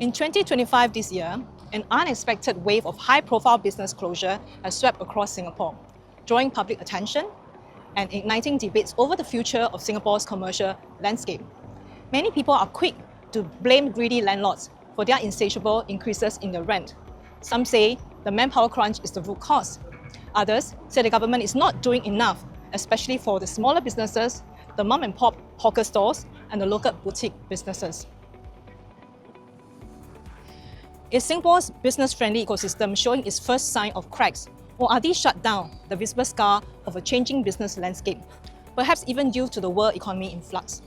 In 2025 this year, an unexpected wave of high-profile business closure has swept across Singapore, drawing public attention and igniting debates over the future of Singapore's commercial landscape. Many people are quick to blame greedy landlords for their insatiable increases in their rent. Some say the manpower crunch is the root cause. Others say the government is not doing enough, especially for the smaller businesses, the mom-and-pop hawker stores, and the local boutique businesses. Is Singapore's business-friendly ecosystem showing its first sign of cracks, or are these shut down, the visible scar of a changing business landscape, perhaps even due to the world economy in flux?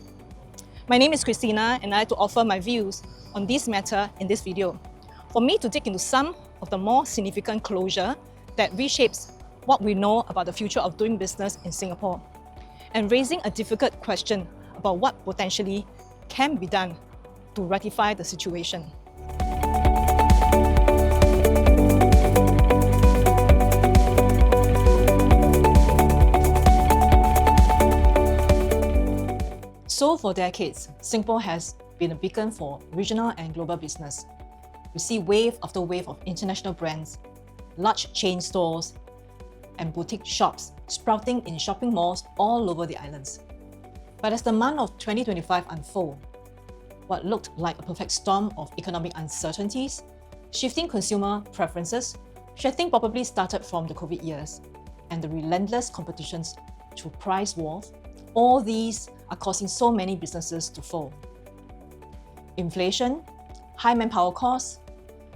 My name is Christina, and I'd like to offer my views on this matter in this video. For me to dig into some of the more significant closure that reshapes what we know about the future of doing business in Singapore, and raising a difficult question about what potentially can be done to rectify the situation. So for decades, Singapore has been a beacon for regional and global business. We see wave after wave of international brands, large chain stores, and boutique shops sprouting in shopping malls all over the islands. But as the month of 2025 unfolded, what looked like a perfect storm of economic uncertainties, shifting consumer preferences, which I think probably started from the COVID years, and the relentless competitions through price wars, all these are causing so many businesses to fall. Inflation, high manpower costs,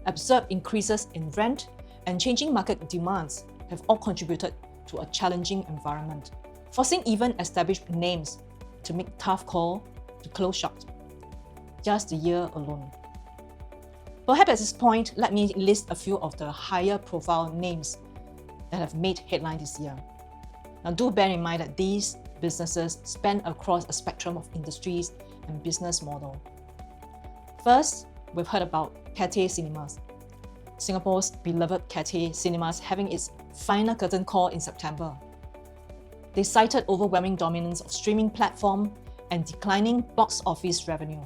absurd increases in rent, and changing market demands have all contributed to a challenging environment, forcing even established names to make tough calls to close shop. Just a year alone. Perhaps at this point, let me list a few of the higher profile names that have made headline this year. Now do bear in mind that these businesses span across a spectrum of industries and business model. First, we've heard about Cathay Cinemas. Singapore's beloved Cathay Cinemas having its final curtain call in September. They cited overwhelming dominance of streaming platform and declining box office revenue.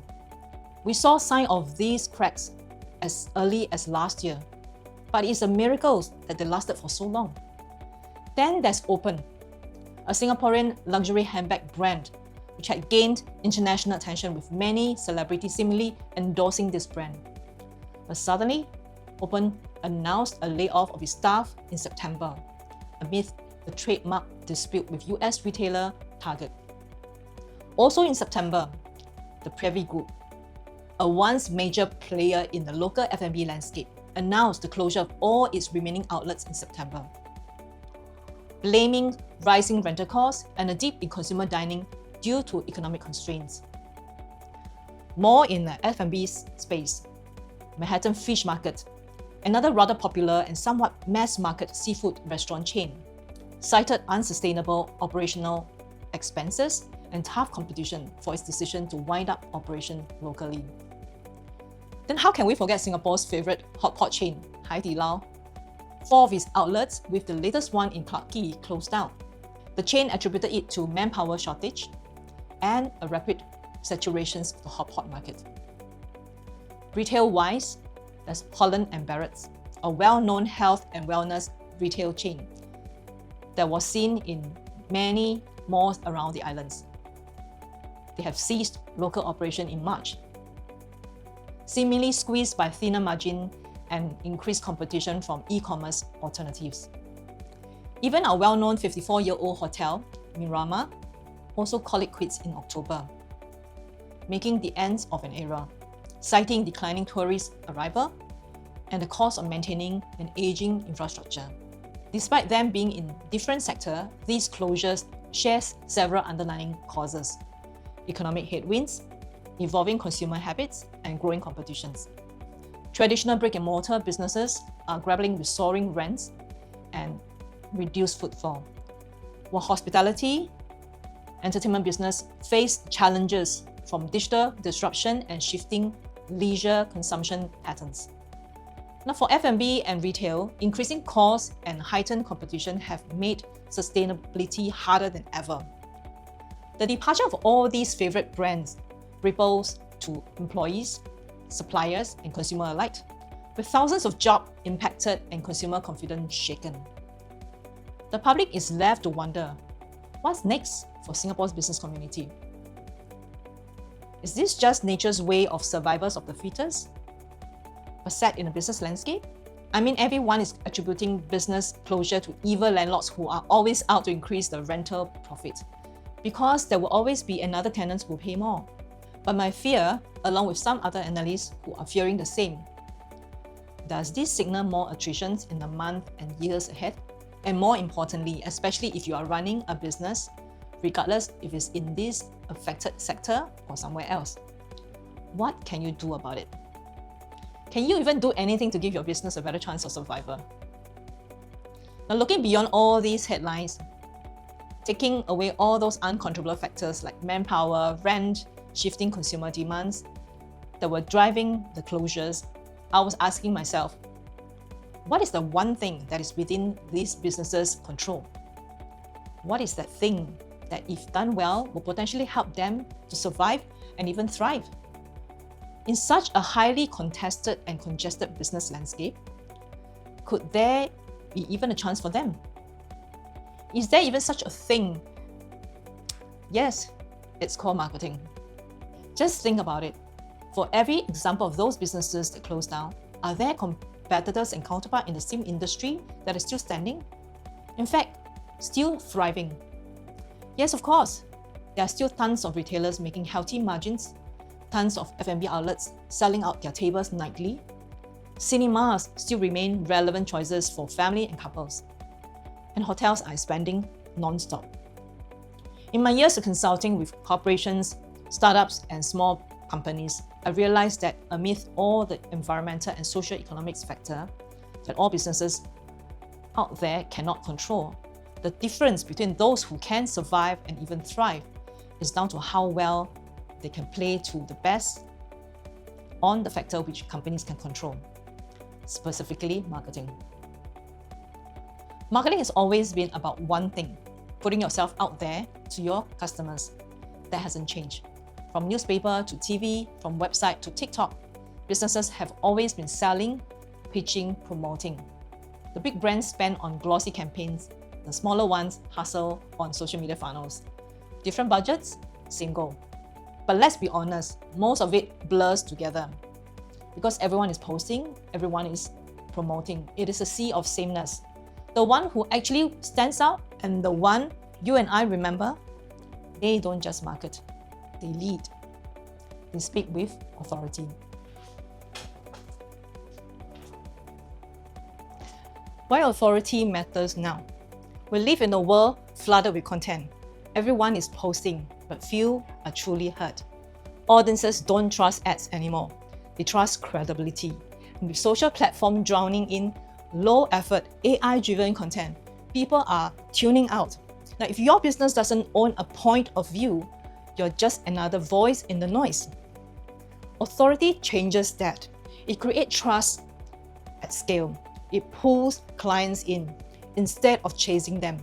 We saw signs of these cracks as early as last year, but it's a miracle that they lasted for so long. Then there's Open, a Singaporean luxury handbag brand which had gained international attention with many celebrities seemingly endorsing this brand. But suddenly, Open announced a layoff of its staff in September amid a trademark dispute with US retailer Target. Also in September, the Privy Group, a once major player in the local F&B landscape, announced the closure of all its remaining outlets in September, blaming rising rental costs and a dip in consumer dining due to economic constraints. More in the F&B space, Manhattan Fish Market, another rather popular and somewhat mass-market seafood restaurant chain, cited unsustainable operational expenses and tough competition for its decision to wind up operation locally. Then how can we forget Singapore's favourite hot pot chain, Hai Di Lao? 4 of its outlets, with the latest one in Clarke Quay, closed down. The chain attributed it to manpower shortage and a rapid saturation of the hot pot market. Retail-wise, there's Holland & Barrett's, a well-known health and wellness retail chain that was seen in many malls around the islands. They have ceased local operation in March, seemingly squeezed by thinner margin and increased competition from e-commerce alternatives. Even our well-known 54-year-old hotel, Mirama, also called it quits in October, making the end of an era, citing declining tourist arrival and the cost of maintaining an aging infrastructure. Despite them being in different sectors, these closures share several underlying causes: economic headwinds, evolving consumer habits, and growing competitions. Traditional brick-and-mortar businesses are grappling with soaring rents and reduced footfall, while hospitality, entertainment business face challenges from digital disruption and shifting leisure consumption patterns. Now for F&B and retail, increasing costs and heightened competition have made sustainability harder than ever. The departure of all these favorite brands ripples to employees, suppliers, and consumer alike, with thousands of jobs impacted and consumer confidence shaken. The public is left to wonder, what's next for Singapore's business community? Is this just nature's way of survivors of the fittest, but set in a business landscape? I mean, everyone is attributing business closure to evil landlords who are always out to increase the rental profit, because there will always be another tenant who will pay more. But my fear, along with some other analysts who are fearing the same, does this signal more attrition in the months and years ahead? And more importantly, especially if you are running a business, regardless if it's in this affected sector or somewhere else, what can you do about it? Can you even do anything to give your business a better chance of survival? Now, looking beyond all these headlines, taking away all those uncontrollable factors like manpower, rent, shifting consumer demands that were driving the closures, I was asking myself, what is the one thing that is within these businesses' control? What is that thing that, if done well, will potentially help them to survive and even thrive? In such a highly contested and congested business landscape, could there be even a chance for them? Is there even such a thing? Yes, it's called marketing. Just think about it. For every example of those businesses that close down, are there competitors and counterparts in the same industry that are still standing? In fact, still thriving. Yes, of course, there are still tons of retailers making healthy margins, tons of F&B outlets selling out their tables nightly. Cinemas still remain relevant choices for family and couples. And hotels are expanding non-stop. In my years of consulting with corporations, startups, and small companies, I realized that amidst all the environmental and socio-economic factors that all businesses out there cannot control, the difference between those who can survive and even thrive is down to how well they can play to the best on the factor which companies can control, specifically marketing. Marketing has always been about one thing, putting yourself out there to your customers. That hasn't changed. From newspaper to TV, from website to TikTok, businesses have always been selling, pitching, promoting. The big brands spend on glossy campaigns, the smaller ones hustle on social media funnels. Different budgets, same goal. But let's be honest, most of it blurs together. Because everyone is posting, everyone is promoting. It is a sea of sameness. The one who actually stands out and the one you and I remember, they don't just market, they lead. They speak with authority. Why authority matters now? We live in a world flooded with content. Everyone is posting, but few are truly heard. Audiences don't trust ads anymore. They trust credibility. And with social platforms drowning in low-effort, AI-driven content, people are tuning out. Now, if your business doesn't own a point of view, you're just another voice in the noise. Authority changes that. It creates trust at scale. It pulls clients in instead of chasing them.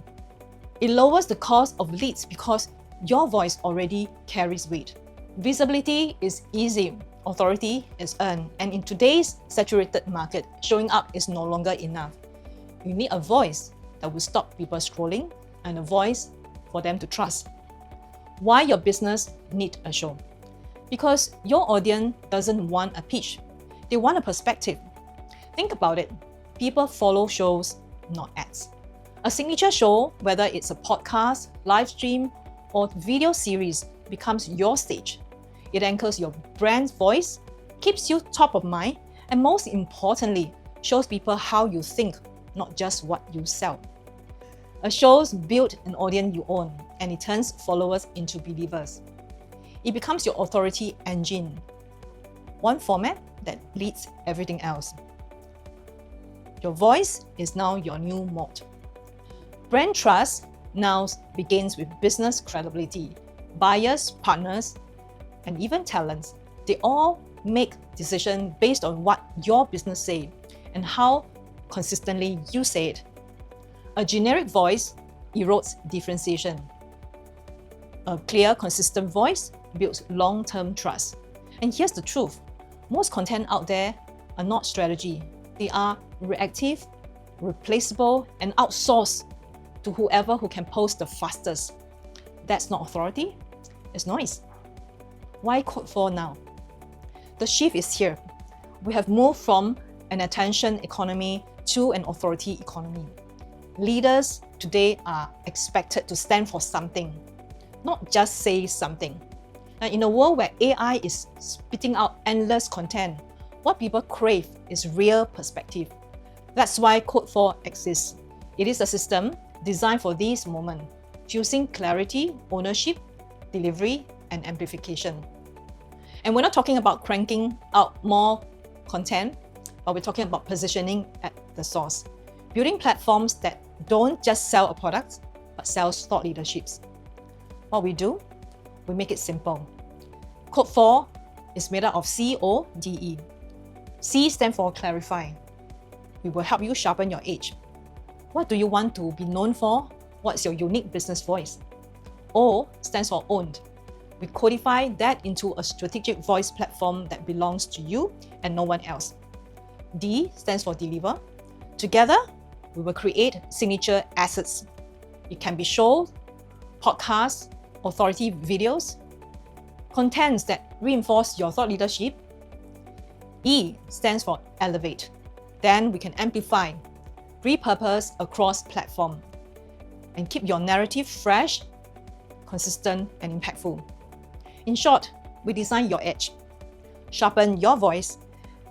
It lowers the cost of leads because your voice already carries weight. Visibility is easy, authority is earned, and in today's saturated market, showing up is no longer enough. You need a voice that will stop people scrolling and a voice for them to trust. Why your business needs a show? Because your audience doesn't want a pitch, they want a perspective. Think about it. People follow shows, not ads. A signature show, whether it's a podcast, live stream, or video series, becomes your stage. It anchors your brand's voice, keeps you top of mind, and most importantly, shows people how you think, not just what you sell. A show's built an audience you own, and it turns followers into believers. It becomes your authority engine, one format that leads everything else. Your voice is now your new moat. Brand trust now begins with business credibility. Buyers, partners, and even talents, they all make decisions based on what your business says and how consistently you say it. A generic voice erodes differentiation. A clear, consistent voice builds long-term trust. And here's the truth. Most content out there are not strategy. They are reactive, replaceable, and outsourced to whoever who can post the fastest. That's not authority, it's noise. Why CODE4 now? The shift is here. We have moved from an attention economy to an authority economy. Leaders today are expected to stand for something, not just say something. And in a world where AI is spitting out endless content, what people crave is real perspective. That's why CODE4 exists. It is a system designed for this moment, fusing clarity, ownership, delivery, and amplification. And we're not talking about cranking out more content, but we're talking about positioning at the source. Building platforms that don't just sell a product, but sells thought leaderships. What we do, we make it simple. CODE4 is made up of CODE. C stands for clarify. We will help you sharpen your edge. What do you want to be known for? What's your unique business voice? O stands for owned. We codify that into a strategic voice platform that belongs to you and no one else. D stands for deliver. Together, we will create signature assets. It can be shows, podcasts, authority videos, contents that reinforce your thought leadership. E stands for elevate. Then we can amplify, repurpose across platform, and keep your narrative fresh, consistent, and impactful. In short, we design your edge, sharpen your voice,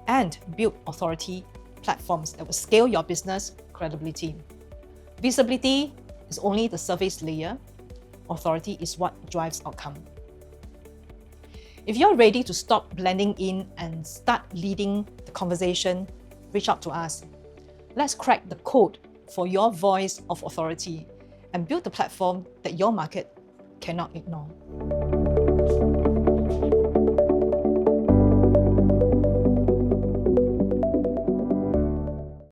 and build authority platforms that will scale your business credibility. Visibility is only the surface layer. Authority is what drives outcome. If you're ready to stop blending in and start leading the conversation, reach out to us. Let's crack the code for your voice of authority and build the platform that your market cannot ignore.